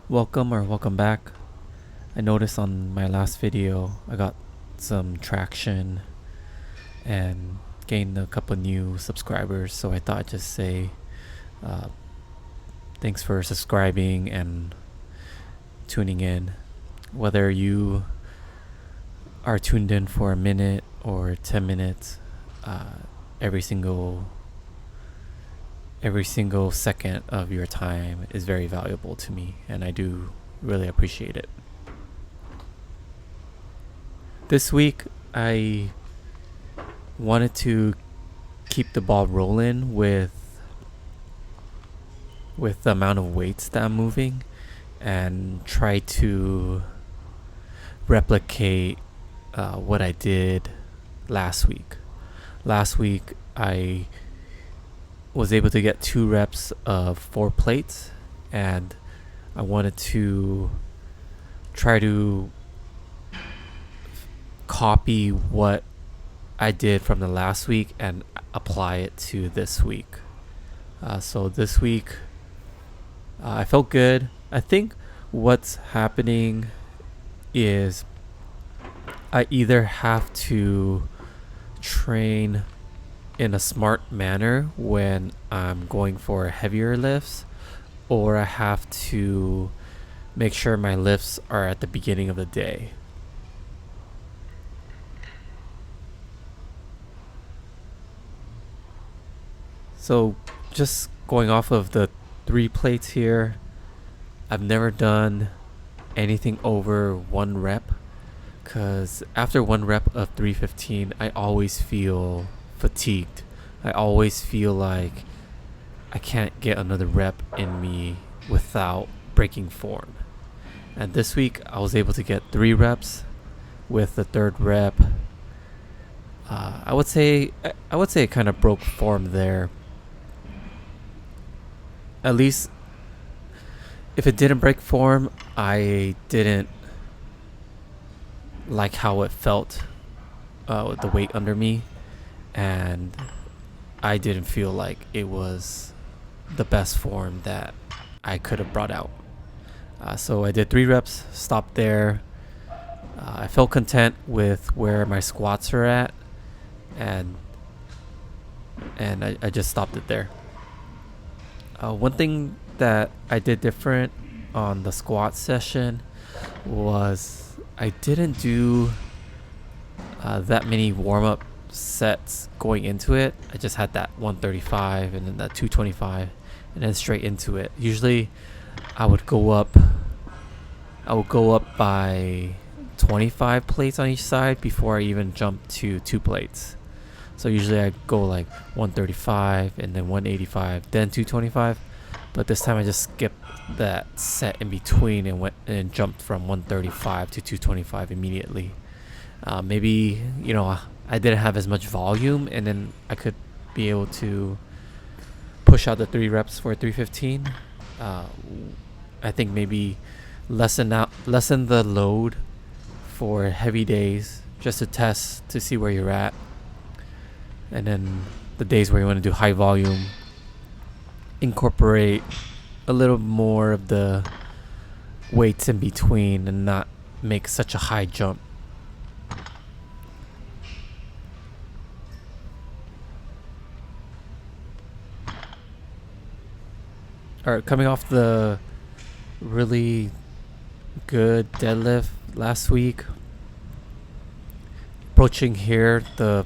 Welcome back. I noticed on my last video I got some traction and gained a couple new subscribers, so I thought I'd just say uh, thanks for subscribing and tuning in. Whether you are tuned in for a minute or 10 minutes, every single second of your time is very valuable to me, and I do really appreciate it. This week, I wanted to keep the ball rolling with the amount of weights that I'm moving and try to replicate what I did last week. Last week, I was able to get 2 reps of 4 plates, and I wanted to try to copy what I did from the last week and apply it to this week. So this week, I felt good. I think what's happening is I either have to train in a smart manner when I'm going for heavier lifts, or I have to make sure my lifts are at the beginning of the day. So just going off of the 3 plates here, I've never done anything over 1 rep, because after 1 rep of 315, I always feel fatigued. I always feel like I can't get another rep in me without breaking form. And this week I was able to get 3 reps with the 3rd rep. I would say it kind of broke form there. At least if it didn't break form, I didn't like how it felt with the weight under me, and I didn't feel like it was the best form that I could have brought out. So I did 3 reps, stopped there. I felt content with where my squats are at, and I just stopped it there. One thing that I did different on the squat session was I didn't do that many warm-up sets going into it. I just had that 135 and then that 225 and then straight into it. Usually I would go up by 25 plates on each side before I even jump to 2 plates. So usually I go like 135 and then 185, then 225. But this time I just skipped that set in between and went and jumped from 135 to 225 immediately. Maybe, I didn't have as much volume, and then I could be able to push out the 3 reps for 315. I think maybe lessen the load for heavy days, just to test to see where you're at. And then the days where you want to do high volume, incorporate a little more of the weights in between and not make such a high jump. Alright, coming off the really good deadlift last week, approaching here the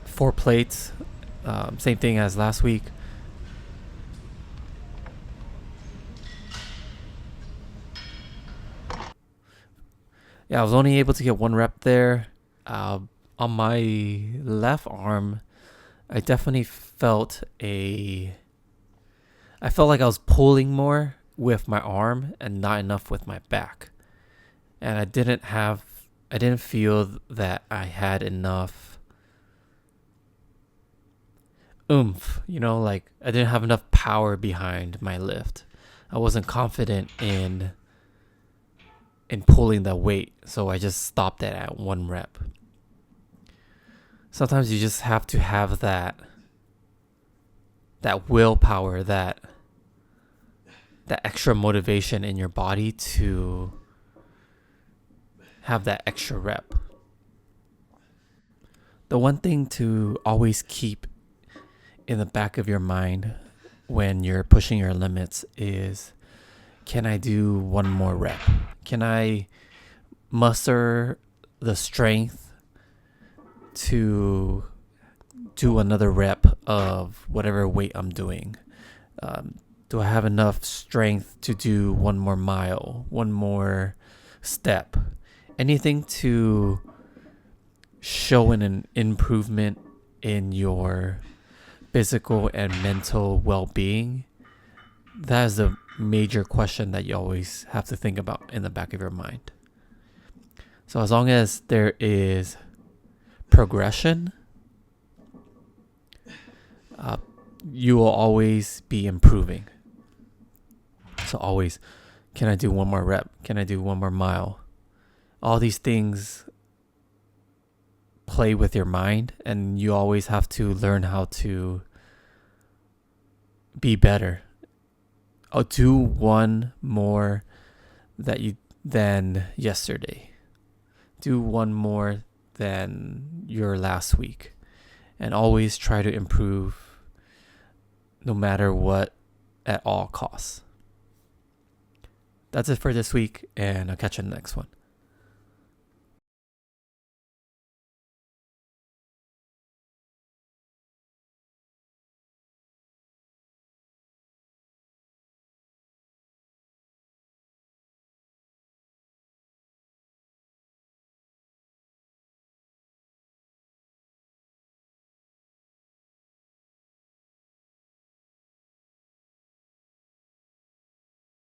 4 plates, same thing as last week. Yeah, I was only able to get 1 rep there. On my left arm, I definitely felt like I was pulling more with my arm and not enough with my back. And I didn't feel that I had enough oomph, like I didn't have enough power behind my lift. I wasn't confident in pulling that weight, so I just stopped it at 1 rep. Sometimes you just have to have that willpower, that that extra motivation in your body to have that extra rep. The one thing to always keep in the back of your mind when you're pushing your limits is, can I do one more rep? Can I muster the strength to do another rep of whatever weight I'm doing? Do I have enough strength to do one more mile, one more step? Anything to show an improvement in your physical and mental well-being. That is a major question that you always have to think about in the back of your mind. So as long as there is progression, you will always be improving. So always, can I do one more rep? Can I do one more mile? All these things play with your mind, and you always have to learn how to be better. I'll do one more than yesterday. Do one more than your last week, and always try to improve no matter what, at all costs. That's it for this week, and I'll catch you in the next one.